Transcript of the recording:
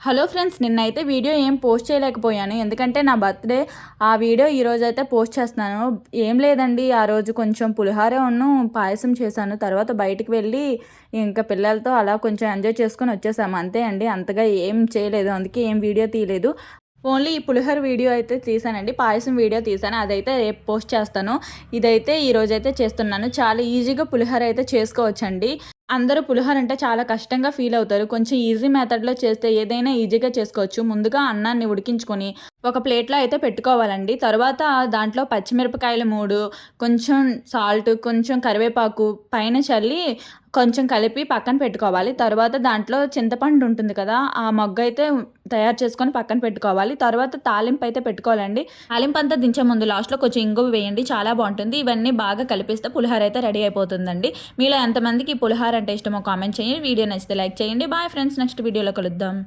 Hello friends, నిన్నైతే video ఏం post చేయలేకపోయాను. ఎందుకంటే నా బర్త్డే. ఆ వీడియో ఈరోజు అయితే పోస్ట్ చేస్తున్నాను. ఏం లేదండి, ఆ రోజు కొంచెం పులిహోరను పాయసం చేశాను. తర్వాత బయటికి వెళ్ళి ఇంకా పిల్లలతో అలా కొంచెం ఎంజాయ్ చేసుకొని వచ్చేసాము, అంతే అండి. అంతగా ఏం చేయలేదు, అందుకే ఏం వీడియో తీయలేదు. ఓన్లీ ఈ పులిహోర వీడియో అయితే తీసానండి. పాయసం వీడియో తీసాను, అదైతే రేపు పోస్ట్ చేస్తాను. ఇదైతే ఈరోజైతే చేస్తున్నాను. చాలా ఈజీగా పులిహోర అయితే చేసుకోవచ్చండి. అందరూ పులిహోర అంటే చాలా కష్టంగా ఫీల్ అవుతారు. కొంచెం ఈజీ మెథడ్‌లో చేస్తే ఏదైనా ఈజీగా చేసుకోవచ్చు. ముందుగా అన్నాన్ని ఉడికించుకొని ఒక ప్లేట్‌లో అయితే పెట్టుకోవాలండి. తర్వాత దాంట్లో పచ్చిమిరపకాయలు 3, కొంచెం సాల్ట్, కొంచెం కరివేపాకు పైన చల్లి కొంచెం కలిపి పక్కన పెట్టుకోవాలి. తర్వాత దాంట్లో చింతపండు ఉంటుంది కదా, ఆ మగ్గైతే తయారు చేసుకొని పక్కన పెట్టుకోవాలి. తర్వాత తాలింపు అయితే పెట్టుకోవాలండి. తాలింపు అంతా దించే ముందు లాస్ట్‌లో కొంచెం ఇంగువ వేయండి, చాలా బాగుంటుంది. ఇవన్నీ బాగా కలిపిస్తే పులిహోర అయితే రెడీ అయిపోతుందండి. మీలో ఎంతమందికి పులిహోర అంటే ఇష్టమో కామెంట్ చేయండి. వీడియో నచ్చితే లైక్ చేయండి. బాయ్ ఫ్రెండ్స్, నెక్స్ట్ వీడియోలో కలుద్దాం.